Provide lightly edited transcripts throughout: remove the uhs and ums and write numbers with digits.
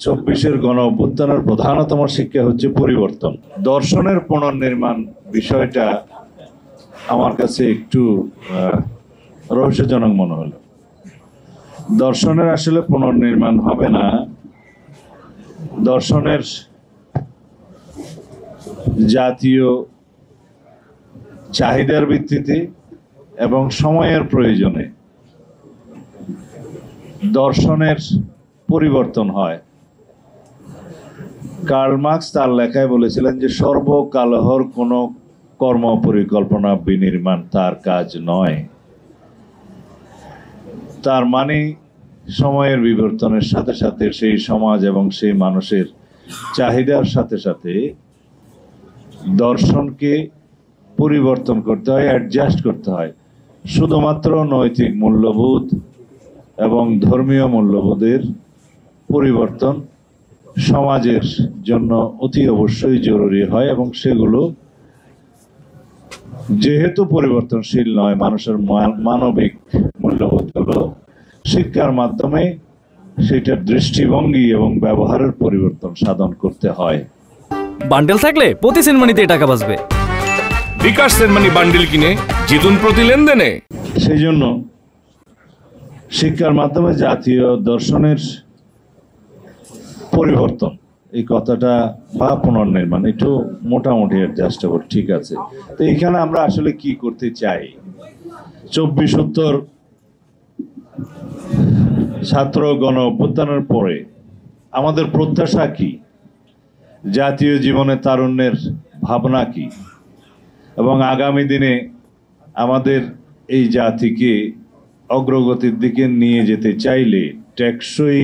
24-এর গণ অভ্যুত্থানের প্রধানতম শিক্ষা হচ্ছে পরিবর্তন। দর্শনের পুনর্নির্মাণ বিষয়টা আমার কাছে একটু রহস্যজনক মনে হলো। দর্শনের আসলে পুনর্নির্মাণ হবে না। দর্শনের জাতীয় চাহিদার ভিত্তিতে এবং সময়ের প্রয়োজনে দর্শনের পরিবর্তন হয়। কার্ল মার্কস তার লেখায় বলেছিলেন যে সর্বকালহর কোনো কর্ম পরিকল্পনা বিনির্মাণ তার কাজ নয়। তার মানে সময়ের বিবর্তনের সাথে সাথে সেই সমাজ এবং সেই মানুষের চাহিদার সাথে সাথে দর্শনকে পরিবর্তন করতে হয়, অ্যাডজাস্ট করতে হয়। শুধুমাত্র নৈতিক মূল্যবোধ এবং ধর্মীয় মূল্যবোধের পরিবর্তন সমাজের জন্য অতি অবশ্যই জরুরি হয়, এবং সেগুলো যেহেতু পরিবর্তনশীল নয়, মানুষের মানবিক মূল্যবোধগুলো শিক্ষার মাধ্যমে সেটার দৃষ্টিভঙ্গি এবং ব্যবহারের পরিবর্তন সাধন করতে হয়। বান্ডেল থাকলে প্রতি সেনমানিতে টাকা বাঁচবে। বিকাশ সেনমানি বান্ডেল কিনে জিতুন প্রতি লেনদেনে। সেই জন্য শিক্ষার মাধ্যমে জাতীয় দর্শনের পরিবর্তন, এই কথাটা বা পুনর্নির্মাণ একটু মোটামুটি অ্যাডজাস্টেবল, ঠিক আছে। তো এখানে আমরা আসলে কি করতে চাই? 24 ছাত্র গণ অভ্যুত্থানের পরে আমাদের প্রত্যাশা কি, জাতীয় জীবনে তারুণ্যের ভাবনা কি, এবং আগামী দিনে আমাদের এই জাতিকে অগ্রগতির দিকে নিয়ে যেতে চাইলে, টেকসই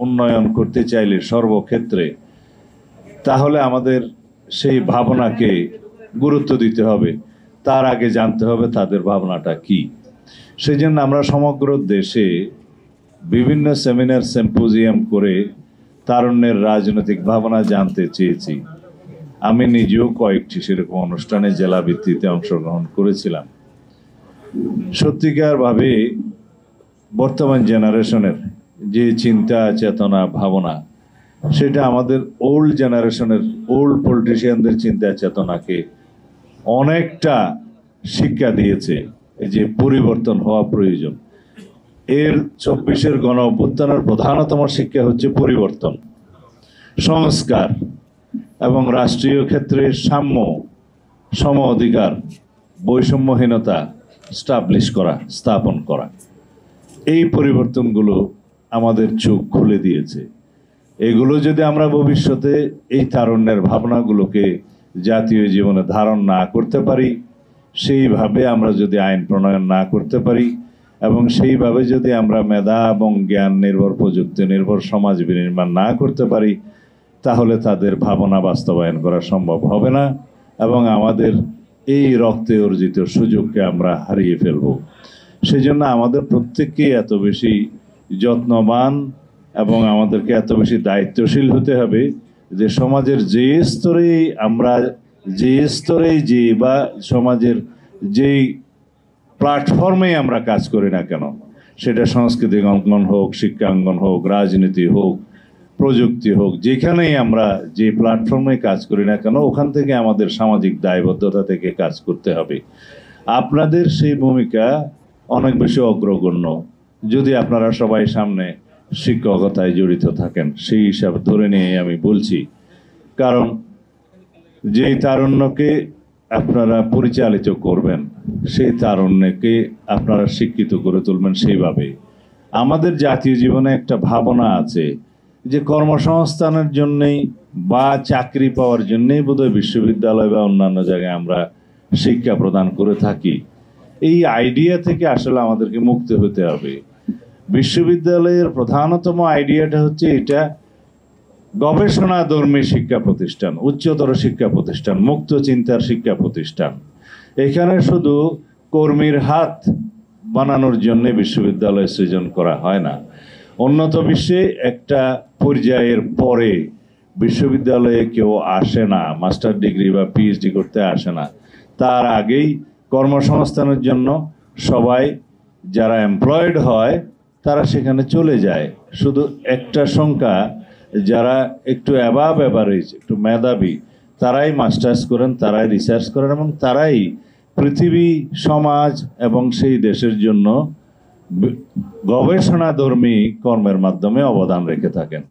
উন্নয়ন করতে চাইলে সর্বক্ষেত্রে, তাহলে আমাদের সেই ভাবনাকে গুরুত্ব দিতে হবে। তার আগে জানতে হবে তাদের ভাবনাটা কি। সেই জন্য আমরা সমগ্র দেশে বিভিন্ন সেমিনার সিম্পোজিয়াম করে তারুণ্যের রাজনৈতিক ভাবনা জানতে চেয়েছি। আমি নিজেও কয়েকটি সেরকম অনুষ্ঠানে জেলা ভিত্তিতে অংশগ্রহণ করেছিলাম। সত্যিকার ভাবে বর্তমান জেনারেশনের যে চিন্তা চেতনা ভাবনা, সেটা আমাদের ওল্ড জেনারেশনের ওল্ড পলিটিশিয়ানদের চিন্তা চেতনাকে অনেকটা শিক্ষা দিয়েছে যে পরিবর্তন হওয়া প্রয়োজন। এর 24-এর গণ অভ্যুত্থানের প্রধানতম শিক্ষা হচ্ছে পরিবর্তন, সংস্কার এবং রাষ্ট্রীয় ক্ষেত্রে সাম্য, সম অধিকার, বৈষম্যহীনতা স্থাপন করা। এই পরিবর্তনগুলো আমাদের চোখ খুলে দিয়েছে। এগুলো যদি আমরা ভবিষ্যতে এই তারুণ্যের ভাবনাগুলোকে জাতীয় জীবনে ধারণ না করতে পারি, সেইভাবে আমরা যদি আইন প্রণয়ন না করতে পারি, এবং সেইভাবে যদি আমরা মেধা এবং জ্ঞান নির্ভর, প্রযুক্তি নির্ভর সমাজ বিনির্মাণ না করতে পারি, তাহলে তাদের ভাবনা বাস্তবায়ন করা সম্ভব হবে না, এবং আমাদের এই রক্তে অর্জিত সুযোগকে আমরা হারিয়ে ফেলব। সেই জন্য আমাদের প্রত্যেককেই এত বেশি যত্নবান এবং আমাদেরকে এত বেশি দায়িত্বশীল হতে হবে যে সমাজের যে স্তরেই বা সমাজের যেই প্ল্যাটফর্মে আমরা কাজ করি না কেন, সেটা সাংস্কৃতিক অঙ্গন হোক, শিক্ষাঙ্গন হোক, রাজনীতি হোক, প্রযুক্তি হোক, যেখানেই আমরা যে প্ল্যাটফর্মে কাজ করি না কেন, ওখান থেকে আমাদের সামাজিক দায়বদ্ধতা থেকে কাজ করতে হবে। আপনাদের সেই ভূমিকা অনেক বেশি অগ্রগণ্য যদি আপনারা সবাই সামনে শিক্ষকতায় জড়িত থাকেন। সেই হিসাব ধরে নিয়ে আমি বলছি, কারণ যেই তারুণ্যকে আপনারা পরিচালিত করবেন, সেই তারুণ্যকে আপনারা শিক্ষিত করে তুলবেন। সেইভাবে আমাদের জাতীয় জীবনে একটা ভাবনা আছে যে কর্মসংস্থানের জন্যেই বা চাকরি পাওয়ার জন্যেই বোধহয় বিশ্ববিদ্যালয় বা অন্যান্য জায়গায় আমরা শিক্ষা প্রদান করে থাকি। এই আইডিয়া থেকে আসলে আমাদেরকে মুক্ত হতে হবে। বিশ্ববিদ্যালয়ের প্রধানতম আইডিয়াটা হচ্ছে এটা গবেষণাধর্মী শিক্ষা প্রতিষ্ঠান, উচ্চতর শিক্ষা প্রতিষ্ঠান, মুক্ত চিন্তার শিক্ষা প্রতিষ্ঠান। এখানে শুধু কর্মীর হাত বানানোর জন্য বিশ্ববিদ্যালয় সৃজন করা হয় না। উন্নত বিশ্বে একটা পর্যায়ের পরে বিশ্ববিদ্যালয়ে কেউ আসে না, মাস্টার ডিগ্রি বা পিএইচডি করতে আসে না। তার আগেই কর্মসংস্থানের জন্য সবাই যারা এমপ্লয়েড হয় তারা সেখানে চলে যায়। শুধু একটা সংখ্যা যারা একটু অ্যাবাভ অ্যাভারেজ, একটু মেধাবী, তারাই মাস্টার্স করেন, তারাই রিসার্চ করেন এবং তারাই পৃথিবী, সমাজ এবং সেই দেশের জন্য গবেষণাধর্মী কর্মের মাধ্যমে অবদান রেখে থাকেন।